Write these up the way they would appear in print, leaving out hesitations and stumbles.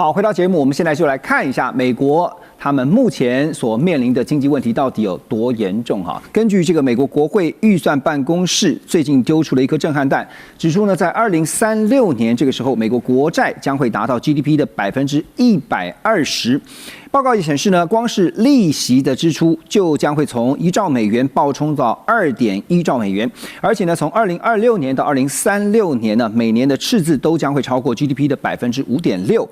好，回到节目，我们现在就来看一下美国他们目前所面临的经济问题到底有多严重哈。根据这个美国国会预算办公室最近丢出了一颗震撼弹，指出呢，在2036年这个时候，美国国债将会达到 GDP 的120%。报告也显示呢，光是利息的支出就将会从1兆美元暴冲到2.1兆美元，而且呢，从2026年到2036年呢，每年的赤字都将会超过 GDP 的5.6%。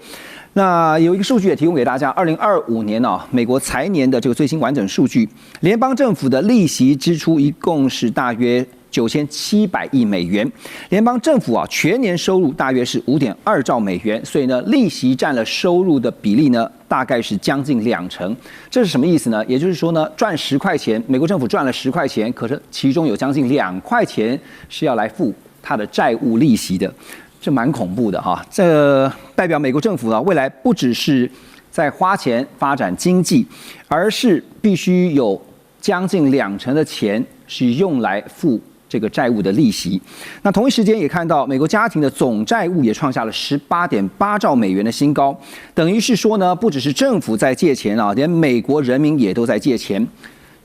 那有一个数据也提供给大家，2025年美国财年的这个最新完整数据，联邦政府的利息支出一共是大约9700亿美元，联邦政府全年收入大约是5.2兆美元，所以呢，利息占了收入的比例呢，大概是将近2成。这是什么意思呢？也就是说呢，赚10块钱，美国政府赚了10块钱，可是其中有将近2块钱是要来付它的债务利息的。这蛮恐怖的哈，这代表美国政府未来不只是在花钱发展经济，而是必须有将近2成的钱是用来付这个债务的利息。那同一时间也看到美国家庭的总债务也创下了18.8兆美元的新高，等于是说呢，不只是政府在借钱连美国人民也都在借钱。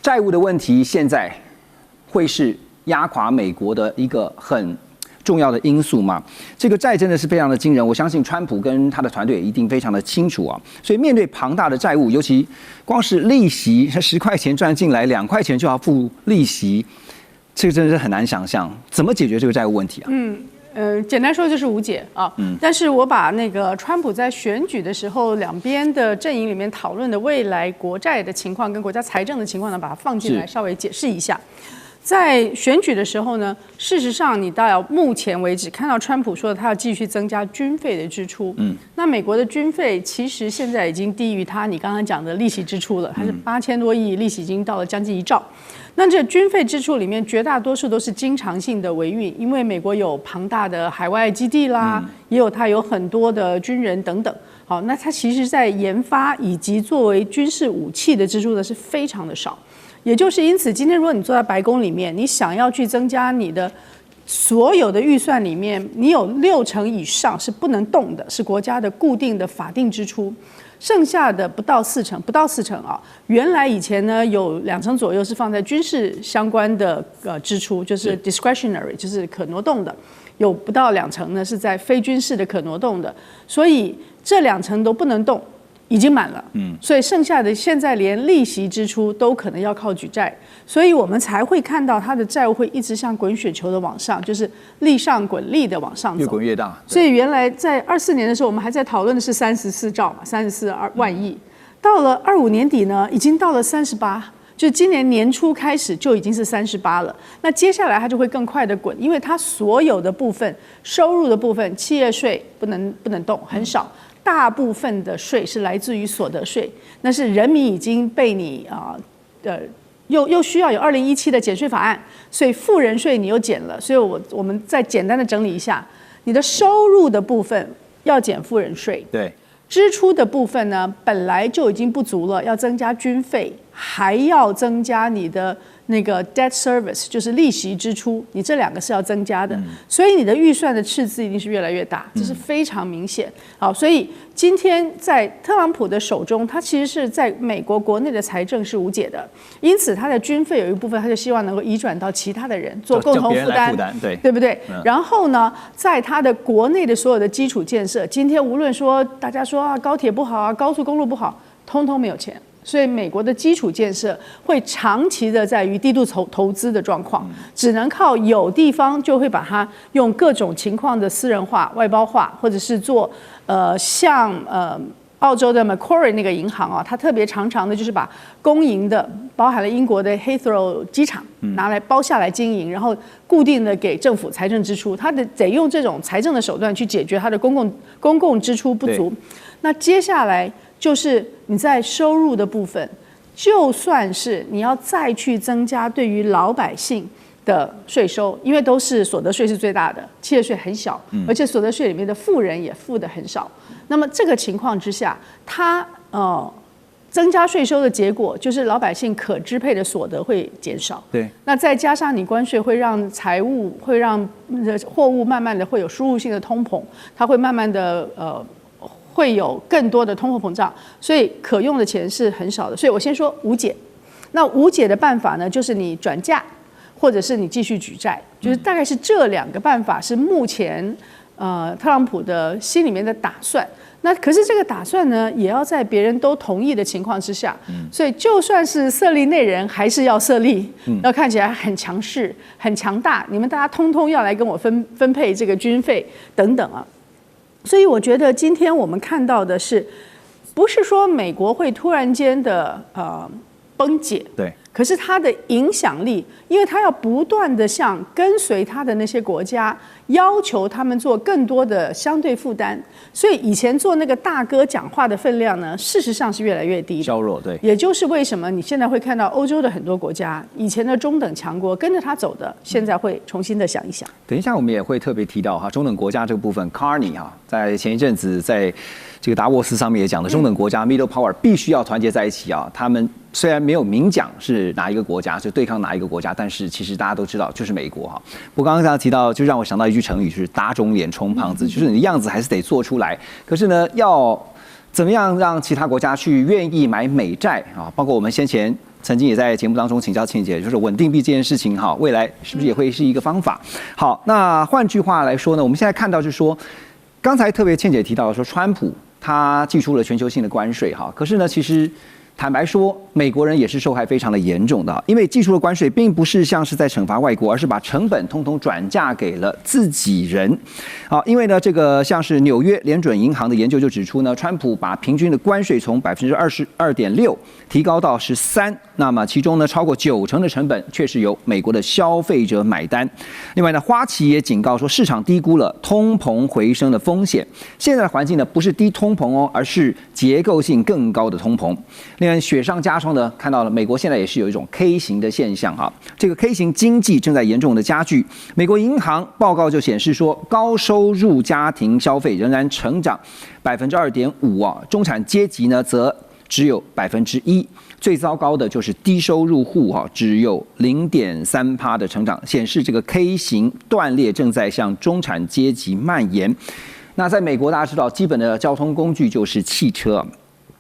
债务的问题现在会是压垮美国的一个很重要的因素嘛，这个债真的是非常的惊人，我相信川普跟他的团队也一定非常的清楚啊。所以面对庞大的债务，尤其光是利息，10块钱赚进来，2块钱就要付利息，这个真的是很难想象，怎么解决这个债务问题啊？简单说就是无解啊。但是我把那个川普在选举的时候两边的阵营里面讨论的未来国债的情况跟国家财政的情况呢，把它放进来稍微解释一下。在选举的时候呢，事实上你到目前为止看到川普说他要继续增加军费的支出，那美国的军费其实现在已经低于你刚刚讲的利息支出了，它是8000多亿，利息已经到了将近1兆。那这军费支出里面绝大多数都是经常性的维运，因为美国有庞大的海外基地啦，也有它有很多的军人等等。好，那它其实在研发以及作为军事武器的支出呢是非常的少。也就是因此，今天如果你坐在白宫里面，你想要去增加你的所有的预算里面，你有60%以上是不能动的，是国家的固定的法定支出，剩下的不到4成啊。原来以前呢有2成左右是放在军事相关的支出，就是 discretionary， 就是可挪动的，有不到2成呢是在非军事的可挪动的，所以这2成都不能动。已经满了，所以剩下的现在连利息支出都可能要靠举债，所以我们才会看到它的债务会一直像滚雪球的往上，就是利上滚利的往上走，越滚越大。所以原来在24年的时候，我们还在讨论的是34兆嘛，34万亿，到了25年底呢，已经到了38。就今年年初开始就已经是38了，那接下来它就会更快的滚，因为它所有的部分收入的部分，企业税不能动，很少。大部分的税是来自于所得税，那是人民已经被你又需要有2017的减税法案，所以富人税你又减了，所以我们再简单的整理一下，你的收入的部分要减富人税，对，支出的部分呢本来就已经不足了，要增加军费，还要增加你的那个 debt service， 就是利息支出，你这2个是要增加的，所以你的预算的赤字一定是越来越大，这是非常明显。好，所以今天在特朗普的手中，他其实是在美国国内的财政是无解的，因此他的军费有一部分他就希望能够移转到其他的人做共同负担，对不对？然后呢，在他的国内的所有的基础建设，今天无论说大家说高铁不好啊，高速公路不好，通通没有钱。所以美国的基础建设会长期的在于低度投资的状况，只能靠有地方就会把它用各种情况的私人化、外包化，或者是做像澳洲的 Macquarie 那个银行它特别常常的就是把公营的，包含了英国的 Heathrow 机场拿来包下来经营，然后固定的给政府财政支出，它得用这种财政的手段去解决它的公共支出不足。那接下来就是你在收入的部分，就算是你要再去增加对于老百姓的税收，因为都是所得税是最大的，企业税很小，而且所得税里面的富人也付的很少。那么这个情况之下，它增加税收的结果就是老百姓可支配的所得会减少。对，那再加上你关税会让财务会让货物慢慢的会有输入性的通膨，它会慢慢的会有更多的通货膨胀，所以可用的钱是很少的。所以我先说无解。那无解的办法呢，就是你转嫁，或者是你继续举债，就是大概是这2个办法是目前特朗普的心里面的打算。那可是这个打算呢，也要在别人都同意的情况之下，所以就算是色厉内荏，还是要色厉，要看起来很强势、很强大。你们大家通通要来跟我分配这个军费等等啊。所以我觉得今天我们看到的是，不是说美国会突然间的崩解，对。可是它的影响力，因为它要不断的向跟随它的那些国家要求他们做更多的相对负担，所以以前做那个大哥讲话的分量呢，事实上是越来越低的，削弱。对，也就是为什么你现在会看到欧洲的很多国家，以前的中等强国跟着他走的，现在会重新的想一想。等一下我们也会特别提到哈，中等国家这个部分 ，Carney 哈，在前一阵子在这个达沃斯上面也讲的，中等国家 middle power 必须要团结在一起啊，他们虽然没有明讲是哪一个国家，就对抗哪一个国家，但是其实大家都知道就是美国哈。我刚刚提到，就让我想到一句成语，就是打肿脸充胖子，就是你的样子还是得做出来。可是呢，要怎么样让其他国家去愿意买美债啊？包括我们先前曾经也在节目当中请教倩姐，就是稳定币这件事情哈，未来是不是也会是一个方法？好，那换句话来说呢，我们现在看到就是说，刚才特别倩姐提到说，川普他祭出了全球性的关税哈，可是呢，其实坦白说，美国人也是受害非常的严重的，因为祭出的关税并不是像是在惩罚外国，而是把成本通通转嫁给了自己人。好，因为呢，这个像是纽约联准银行的研究就指出呢，川普把平均的关税从22.6%提高到13%，那么其中呢，超过90%的成本却是由美国的消费者买单。另外呢，花旗也警告说，市场低估了通膨回升的风险。现在的环境呢，不是低通膨哦，而是结构性更高的通膨。另外，雪上加霜的看到了，美国现在也是有一种 K 型的现象哈，这个 K 型经济正在严重的加剧。美国银行报告就显示说，高收入家庭消费仍然成长2.5%啊，中产阶级呢则只有1%，最糟糕的就是低收入户哈，只有0.3%的成长，显示这个 K 型断裂正在向中产阶级蔓延。那在美国，大家知道基本的交通工具就是汽车。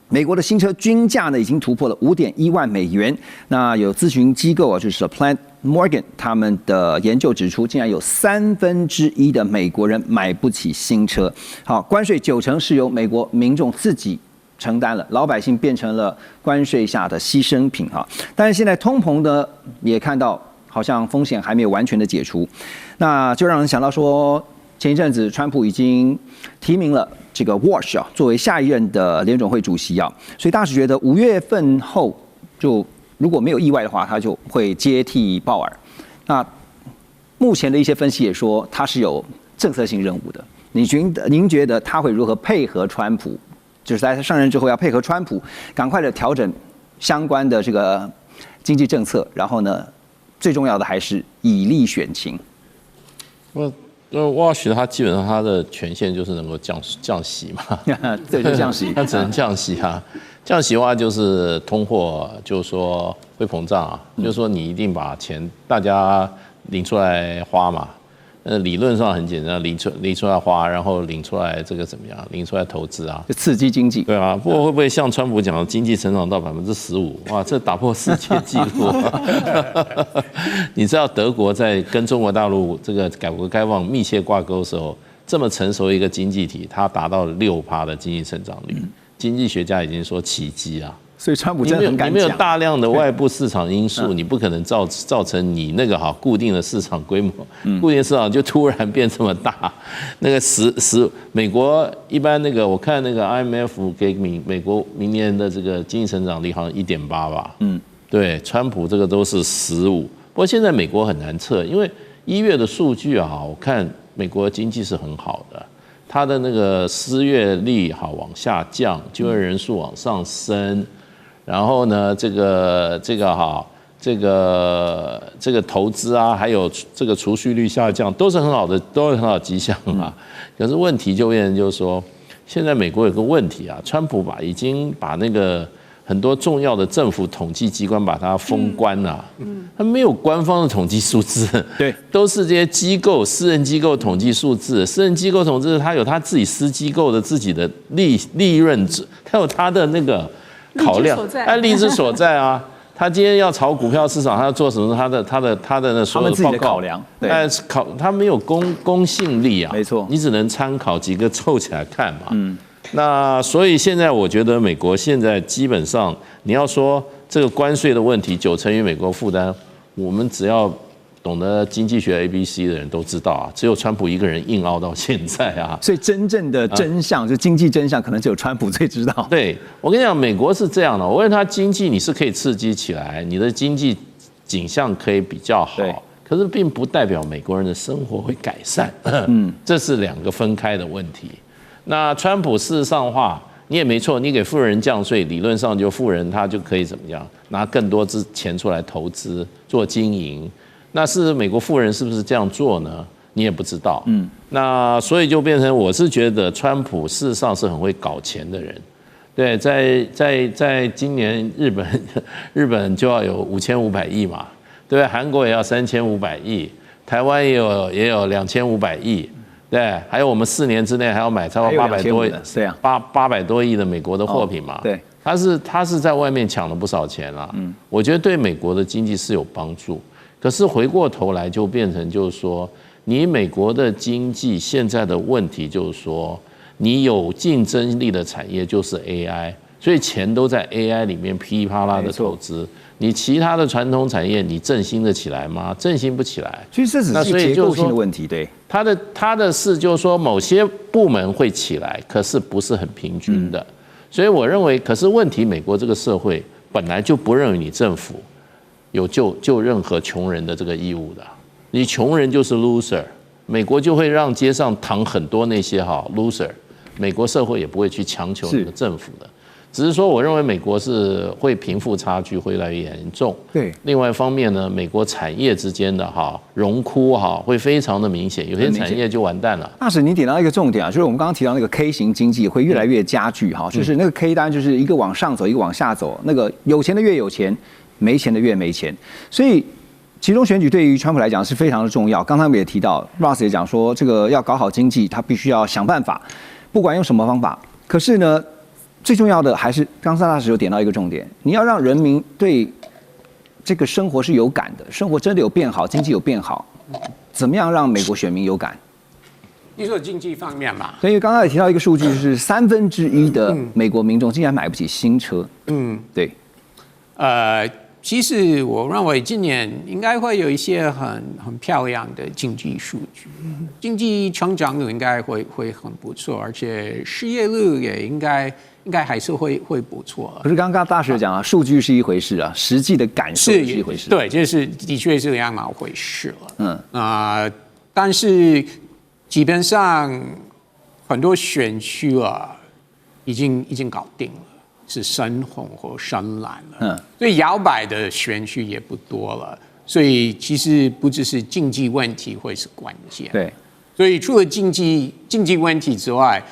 美国的新车均价呢已经突破了5.1万美元。那有咨询机构啊，就是 Plaid Morgan 他们的研究指出，竟然有1/3的美国人买不起新车。好，关税90%是由美国民众自己承担了，老百姓变成了关税下的牺牲品哈。但是现在通膨呢，也看到好像风险还没有完全的解除，那就让人想到说，前一阵子川普已经提名了这个 Walsh 啊作为下一任的联准会主席啊，所以大使觉得5月份后就如果没有意外的话，他就会接替鲍尔。那目前的一些分析也说他是有政策性任务的。您觉得他会如何配合川普？就是在他上任之后要配合川普，赶快的调整相关的这个经济政策，然后呢，最重要的还是以力选情。Walsh 他基本上他的权限就是能够降息嘛，对，就降息，他只能降息啊。降息的话就是通货，就是说会膨胀啊，就是说你一定把钱大家领出来花嘛。理论上很简单，领出来花，然后领出来这个怎么样？领出来投资啊，就刺激经济。对啊，不过会不会像川普讲的经济成长到15%？哇，这打破世界纪录！你知道德国在跟中国大陆这个改革开放密切挂钩的时候，这么成熟一个经济体，它达到6%的经济成长率，经济学家已经说奇迹啊。所以川普真的很敢讲，你没有大量的外部市场因素，你不可能造成你那个固定的市场规模，固定市场就突然变这么大。那个美国一般那个我看那个 IMF 给美国明年的这个经济成长率好像1.8吧，对，川普这个都是15。不过现在美国很难测，因为1月的数据啊，我看美国经济是很好的。它的那个失业率往下降，就业人数往上升，然后呢，这个投资啊，还有这个储蓄率下降，都是很好的迹象啊。可是问题就变成就是说，现在美国有个问题啊，川普已经把那个很多重要的政府统计机关把它封关了，它没有官方的统计数字，对，都是这些机构、私人机构统计数字，私人机构统计它有它自己私机构的自己的利润，它有它的那个考量，利之所在啊。他今天要炒股票市场，他要做什么？他的那所有的报告考量，但他没有公信力啊，没错，你只能参考几个凑起来看嘛。那所以现在我觉得美国现在基本上，你要说这个关税的问题90%于美国负担，我们只要懂得经济学 ABC 的人都知道啊，只有川普一个人硬凹到现在啊。所以真正的真相，就经济真相，可能只有川普最知道。对，我跟你讲，美国是这样的，我问他经济你是可以刺激起来，你的经济景象可以比较好，可是并不代表美国人的生活会改善。这是两个分开的问题。那川普事实上的话，你也没错，你给富人降税，理论上就富人他就可以怎么样，拿更多钱出来投资做经营。那是美国富人是不是这样做呢？你也不知道。那所以就变成我是觉得川普事实上是很会搞钱的人。对，在今年日本就要有5500亿嘛，对不对？韩国也要3500亿，台湾也有2500亿，对，还有我们4年之内还要买超过800多亿，对啊，800多亿的美国的货品嘛。对，他是在外面抢了不少钱啦。我觉得对美国的经济是有帮助。可是回过头来就变成就是说，你美国的经济现在的问题就是说，你有竞争力的产业就是 AI， 所以钱都在 AI 里面噼里啪啦的投资。你其他的传统产业你振兴得起来吗？振兴不起来。所以这只是结构性的问题，对。他的事就是说，某些部门会起来，可是不是很平均的。所以我认为，可是问题，美国这个社会本来就不认为你政府有救任何穷人的这个义务的，你穷人就是 loser， 美国就会让街上躺很多那些loser， 美国社会也不会去强求那个政府的，只是说我认为美国是会贫富差距会越来越严重。对，另外一方面呢，美国产业之间的荣枯会非常的明显，有些产业就完蛋了。大使，你点到一个重点啊，就是我们刚刚提到那个 K 型经济会越来越加剧就是那个 K 单就是一个往上走，一个往下走，那个有钱的越有钱。没钱的越没钱，所以其中选举对于川普来讲是非常的重要。刚才我们也提到 ，Ross 也讲说，这个要搞好经济，他必须要想办法，不管用什么方法。可是呢，最重要的还是刚才大使有点到一个重点，你要让人民对这个生活是有感的，生活真的有变好，经济有变好，怎么样让美国选民有感？你说经济方面嘛？所以刚刚也提到一个数据，是1/3的美国民众竟然买不起新车。对。其实我认为今年应该会有一些很漂亮的经济数据，经济成长率应该会很不错，而且失业率也应该还是会不错。可是刚刚大使讲数据是一回事啊，实际的感受是一回事。对，就是的确是两码回事了。但是基本上很多选区已经搞定了。是深红或深蓝了，所以摇摆的选区也不多了，所以其实不只是经济问题会是关键。对，所以除了经济问题之外，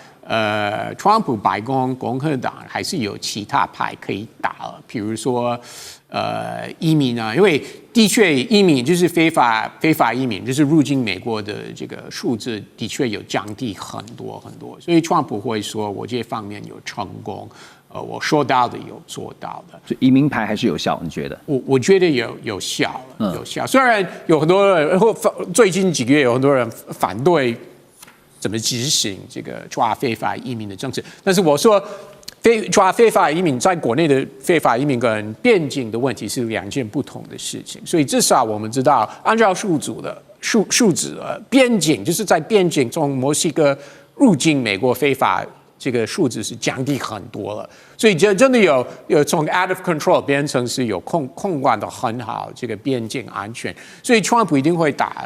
川普白宫共和党还是有其他牌可以打了，比如说移民啊，因为的确移民就是非法移民，就是入境美国的这个数字的确有降低很多，所以川普会说我这方面有成功。我说到的有做到的，所以移民牌还是有效，你觉得？我觉得有效，有效。虽然有很多人，最近几个月有很多人反对怎么执行这个抓非法移民的政策，但是我说抓非法移民在国内的非法移民跟边境的问题是两件不同的事情，所以至少我们知道，按照数字边境就是在边境从墨西哥入境美国非法。这个数字是降低很多了，所以真的有从 out of control 变成是有控管的很好，这个边境安全，所以川普一定会打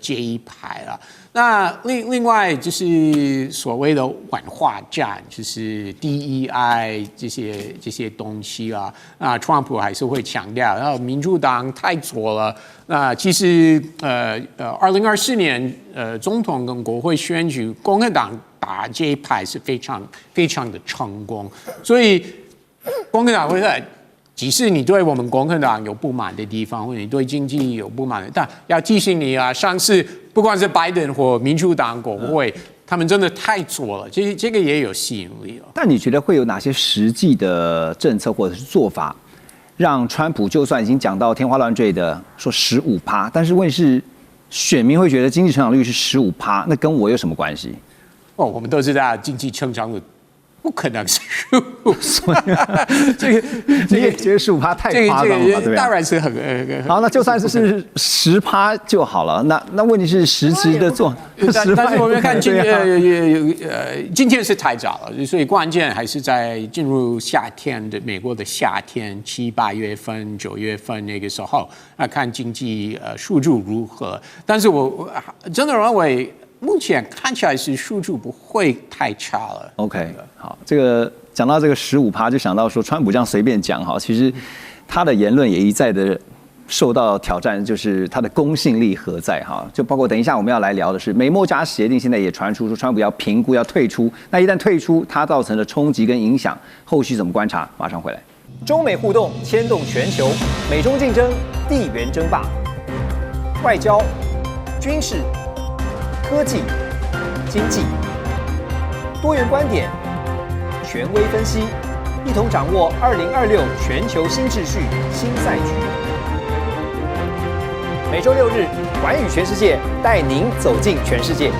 这一牌了。那另外就是所谓的文化战，就是 DEI 这些东西啊，那川普还是会强调，然后民主党太左了。那其实2024年总统跟国会选举，共和党打这一牌是非常非常的成功，所以共和党会在，即使你对我们共和党有不满的地方，或者你对经济有不满的，但要提醒你啊，上次不管是拜登或民主党国会，他们真的太左了，这个也有吸引力了。但你觉得会有哪些实际的政策或者是做法，让川普就算已经讲到天花乱坠的说15%，但是问题是选民会觉得经济成长率是15%，那跟我有什么关系？哦，我们都知道经济成长率不可能是15%，你也觉得15%太夸张了，对不对？当然是很好，那就算是10%就好了。那问题是实质的做，但是我们看今天是太早了，所以关键还是在进入夏天的美国的夏天，7、8月份、9月份那个时候，看经济数据如何。但是我真的认为，目前看起来是数据不会太差了。OK， 好，这个讲到这个15%，就想到说川普这样随便讲哈，其实他的言论也一再的受到挑战，就是他的公信力何在哈？就包括等一下我们要来聊的是美墨加协定，现在也传出说川普要评估要退出，那一旦退出，它造成的冲击跟影响，后续怎么观察？马上回来。中美互动牵动全球，美中竞争，地缘争霸，外交、军事、科技、经济，多元观点，权威分析，一同掌握2026全球新秩序、新赛局。每周6日，寰宇全世界带您走进全世界。